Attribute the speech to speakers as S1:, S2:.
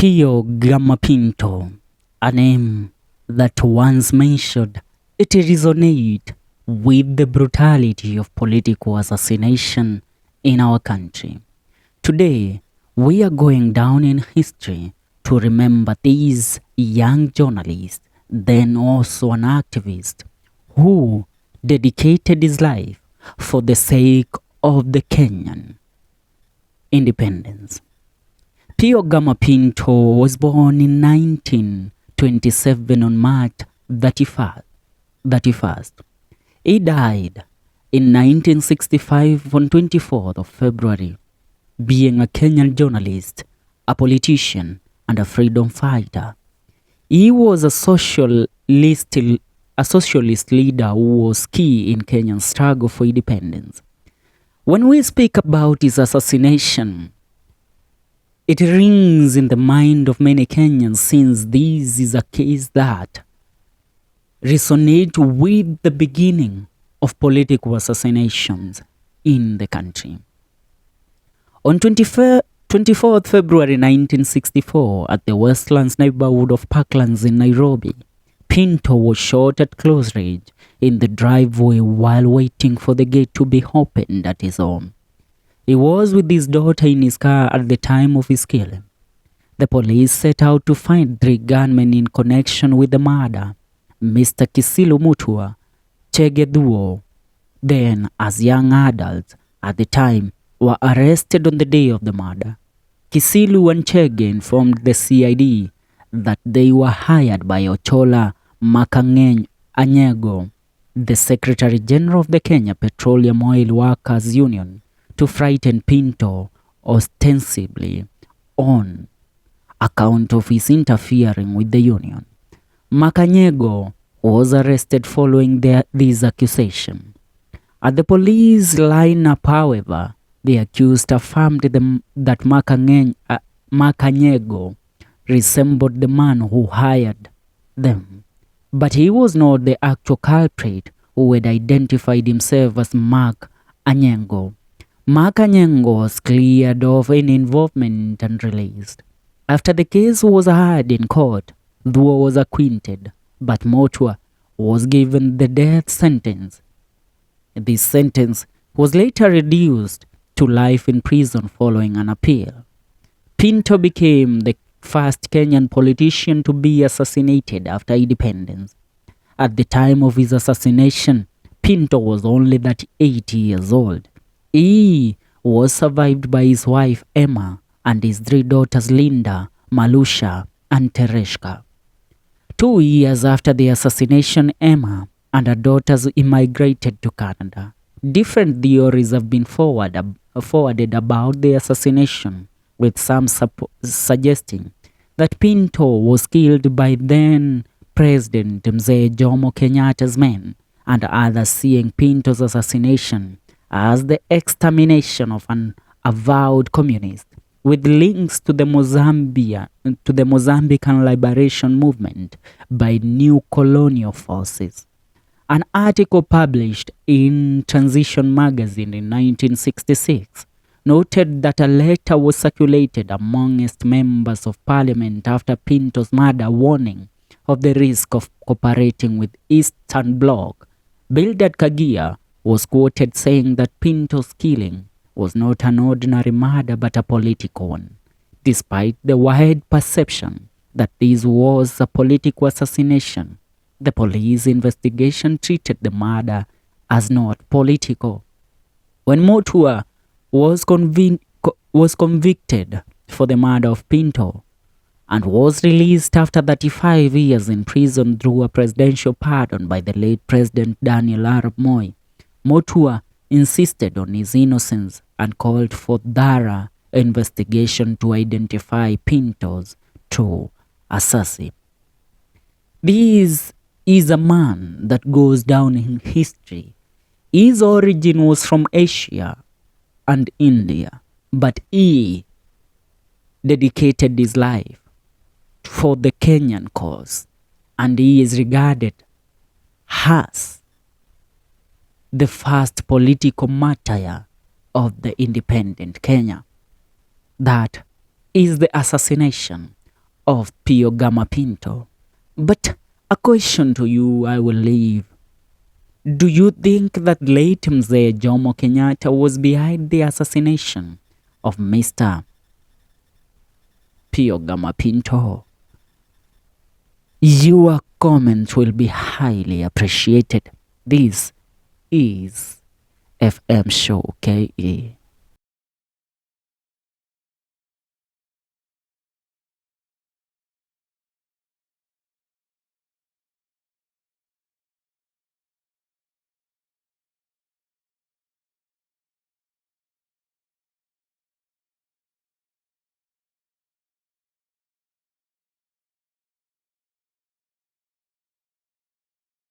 S1: Pio Gama Pinto, a name that once mentioned, it resonates with the brutality of political assassination in our country. Today, we are going down in history to remember this young journalist, then also an activist, who dedicated his life for the sake of the Kenyan independence. Pio Gama Pinto was born in 1927 on March 31st. He died in 1965 on 24th of February, being a Kenyan journalist, a politician, and a freedom fighter. He was a socialist leader who was key in Kenya's struggle for independence. When we speak about his assassination, it rings in the mind of many Kenyans, since this is a case that resonates with the beginning of political assassinations in the country. On 24th February 1964, at the Westlands neighborhood of Parklands in Nairobi, Pinto was shot at close range in the driveway while waiting for the gate to be opened at his home. He was with his daughter in his car at the time of his killing. The police set out to find 3 gunmen in connection with the murder. Mr. Kisilu Mutua, Chegeduo, then as young adults at the time, were arrested on the day of the murder. Kisilu and Chege informed the CID that they were hired by Ochola Anyego, the Secretary General of the Kenya Petroleum Oil Workers Union, to frighten Pinto, ostensibly on account of his interfering with the union. Makanyego was arrested following this accusation. At the police lineup, however, the accused affirmed that Makanyego resembled the man who hired them, but he was not the actual culprit, who had identified himself as Mark Anyengo. Mark Anyengo was cleared of any involvement and released. After the case was heard in court, Duo was acquitted, but Mutua was given the death sentence. This sentence was later reduced to life in prison following an appeal. Pinto became the first Kenyan politician to be assassinated after independence. At the time of his assassination, Pinto was only 38 years old. He was survived by his wife Emma and his 3 daughters Linda, Malusha, and Tereshka. 2 years after the assassination, Emma and her daughters immigrated to Canada. Different theories have been forwarded about the assassination, with some suggesting that Pinto was killed by then President MZEE Jomo Kenyatta's men, and others seeing Pinto's assassination as the extermination of an avowed communist, with links to the Mozambican liberation movement by new colonial forces. An article published in Transition magazine in 1966 noted that a letter was circulated amongst members of parliament after Pinto's murder, warning of the risk of cooperating with Eastern Bloc. Bildad Kagia was quoted saying that Pinto's killing was not an ordinary murder but a political one, despite the wide perception that this was a political assassination. The police investigation treated the murder as not political. When Mutua was convicted for the murder of Pinto and was released after 35 years in prison through a presidential pardon by the late President Daniel Arap Moi, Mutua insisted on his innocence and called for thorough investigation to identify Pinto's true assassin. This is a man that goes down in history. His origin was from Asia and India, but he dedicated his life for the Kenyan cause, and he is regarded as the first political martyr of the independent Kenya. That is the assassination of Pio Gama Pinto. But a question to you I will leave. Do you think that late MZEE Jomo Kenyatta was behind the assassination of Mr. Pio Gama Pinto? Your comments will be highly appreciated. This is FM Show KE.